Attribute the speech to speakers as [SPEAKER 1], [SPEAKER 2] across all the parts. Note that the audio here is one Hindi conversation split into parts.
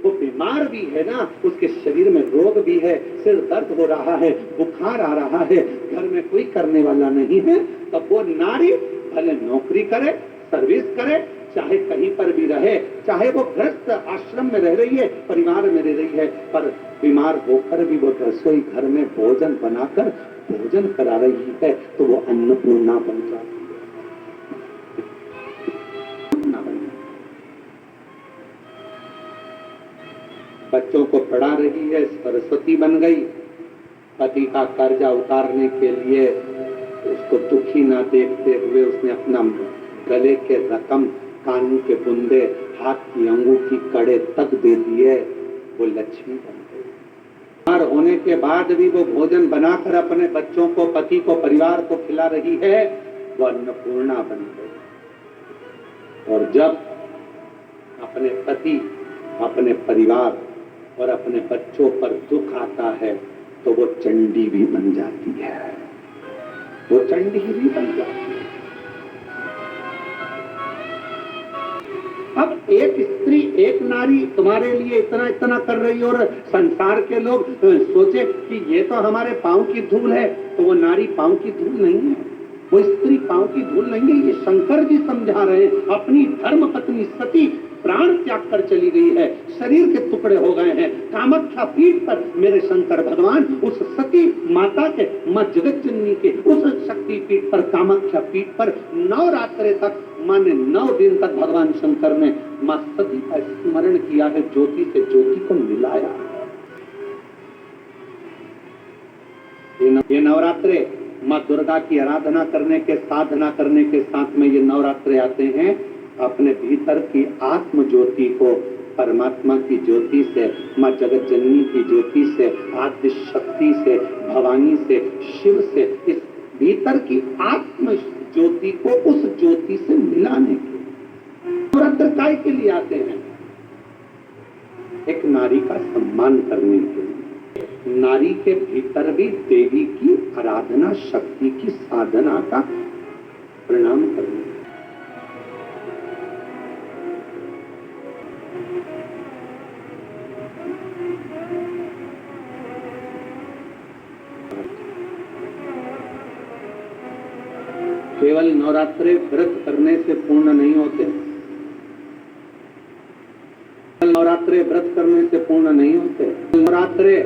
[SPEAKER 1] वो बीमार भी है ना, उसके शरीर में रोग भी है, सिर दर्द हो रहा है, बुखार आ रहा है, घर में कोई करने वाला नहीं है, तब वो नारी भले नौकरी करे, सर्विस करे, चाहे कहीं पर भी रहे, चाहे वो गृहस्थ आश्रम में रह रही है, परिवार में रह रही है, पर बीमार होकर भी वो रसोई घर में भोजन बनाकर भोजन करा रही है, तो वो अन्नपूर्णा बन जाती है। बच्चों को पढ़ा रही है, सरस्वती बन गई। पति का कर्जा उतारने के लिए उसको दुखी ना देखते हुए उसने अपना गले के रकम, कान के बुंदे, हाथ की अंगूठी, कड़े तक दे दिए, वो लक्ष्मी बन गई। बीमार होने के बाद भी वो भोजन बनाकर अपने बच्चों को, पति को, परिवार को खिला रही है, वो अन्नपूर्णा बन गई। और जब अपने पति, अपने परिवार और अपने बच्चों पर दुख आता है तो वो चंडी भी बन जाती है, वो चंडी भी बन जाती है। अब एक स्त्री, एक नारी तुम्हारे लिए इतना इतना कर रही है और संसार के लोग सोचे कि ये तो हमारे पांव की धूल है, तो वो नारी पांव की धूल नहीं है, वो स्त्री पांव की धूल नहीं है। ये शंकर जी समझा रहे हैं। अपनी धर्म पत्नी सती प्राण त्याग कर चली गई है, शरीर के टुकड़े हो गए हैं। कामाख्या पीठ पर मेरे शंकर भगवान उस सती माता के, मां जगत जननी के उस शक्ति पीठ पर, कामाख्या पीठ पर नवरात्रे तक, माने 9 दिन तक भगवान शंकर ने मां सती का स्मरण किया है, ज्योति से ज्योति को मिलाया। ये नवरात्रे मां दुर्गा की आराधना करने के, साधना करने के साथ में ये नवरात्रे आते हैं अपने भीतर की आत्म ज्योति को परमात्मा की ज्योति से, मां जगत जननी की ज्योति से, आद्य शक्ति से, भवानी से, शिव से, इस भीतर की आत्म ज्योति को उस ज्योति से मिलाने के नवरात्र काय के लिए आते हैं? एक नारी का सम्मान करने के लिए, नारी के भीतर भी देवी की आराधना, शक्ति की साधना का प्रणाम करने। केवल नवरात्रे व्रत करने से पूर्ण नहीं होते, नवरात्रे व्रत करने से पूर्ण नहीं होते, नवरात्रे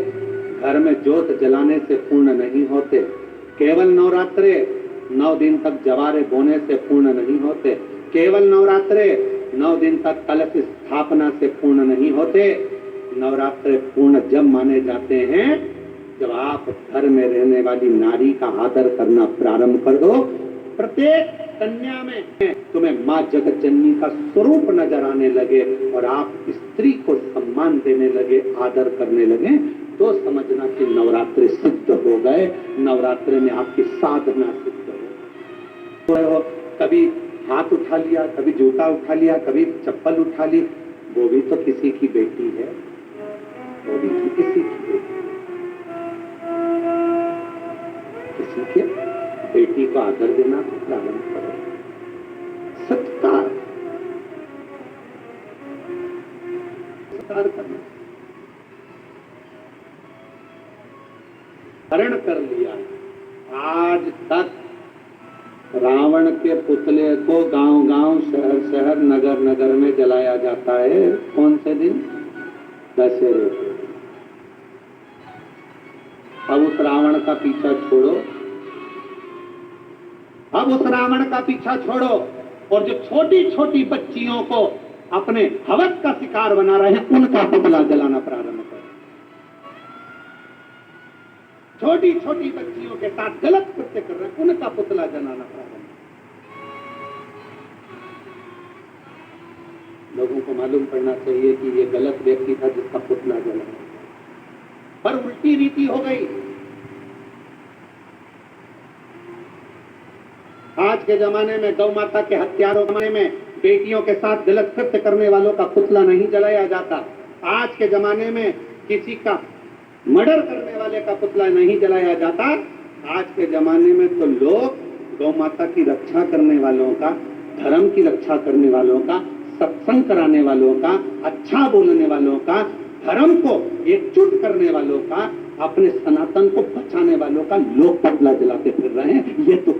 [SPEAKER 1] घर में ज्योत जलाने से पूर्ण नहीं होते, केवल नवरात्रे 9 दिन तक जवारे बोने से पूर्ण नहीं होते, केवल नवरात्रे 9 दिन तक कलश स्थापना से पूर्ण नहीं होते। नवरात्रे पूर्ण जब माने जाते हैं जब आप घर में रहने वाली नारी का आदर करना प्रारंभ कर दो। प्रत्येक कन्या में तुम्हें मां जगत जननी का स्वरूप नजर आने लगे और आप स्त्री को सम्मान देने लगे, आदर करने लगे, तो समझना कि नवरात्रि सिद्ध हो गए, नवरात्रि में आपकी साधना सिद्ध हो। कभी हाथ उठा लिया, कभी जूता उठा लिया, कभी चप्पल उठा ली, वो भी तो किसी की बेटी है, वो भी तो किसी की बेटी, किसी के बेटी को आदर देना तो प्रारंभ करो। सत्कार, सत्कार करना। हरण कर लिया। आज तक रावण के पुतले को गांव-गांव, शहर-शहर, नगर-नगर में जलाया जाता है। कौन से दिन? दशहरे। अब उस रावण का पीछा छोड़ो, अब उस रावण का पीछा छोड़ो और जो छोटी छोटी बच्चियों को अपने हवस का शिकार बना रहे हैं उनका पुतला जलाना प्रारंभ करो। छोटी छोटी बच्चियों के साथ गलत कृत्य कर रहे हैं, उनका पुतला जलाना प्रारंभ। लोगों को मालूम पड़ना चाहिए कि ये गलत व्यक्ति था जिसका पुतला जला, पर उल्टी रीति हो गई। आज के जमाने में गौ माता के हत्यारों जमाने में बेटियों के साथ गलत कृत्य करने वालों का पुतला नहीं जलाया जाता। आज के जमाने में किसी का मर्डर करने वाले का पुतला नहीं जलाया जाता। आज के जमाने में तो लोग गौ माता की रक्षा करने वालों का, धर्म की रक्षा करने वालों का, सत्संग कराने वालों का, अच्छा बोलने वालों का, धर्म को एकजुट करने वालों का, अपने सनातन को बचाने वालों का लोग पुतला जलाते फिर रहे हैं। ये तो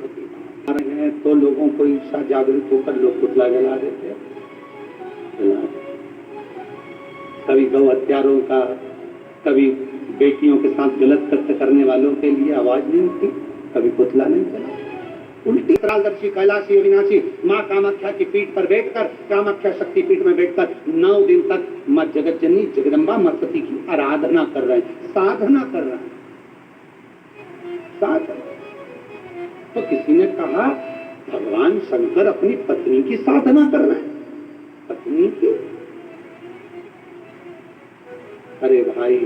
[SPEAKER 1] रहे हैं तो लोगों को ईर्षा जागृत होकर लोग पुतला जला देते, कभी गौ हत्यारों का, कभी बेटियों के साथ गलत कृत्य करने वालों के लिए आवाज नहीं उठती, कभी पुतला नहीं चला। उल्टी त्रालदर्शी कैलाशी अविनाशी माँ कामाख्या की पीठ पर बैठकर, कामाख्या शक्ति पीठ में बैठकर 9 दिन तक माँ जगत जननी जगदम्बा माँ सती की आराधना कर रहे हैं, साधना कर रहे हैं, साधना। तो किसी ने कहा भगवान शंकर अपनी पत्नी की साधना कर रहे हैं, पत्नी की। अरे भाई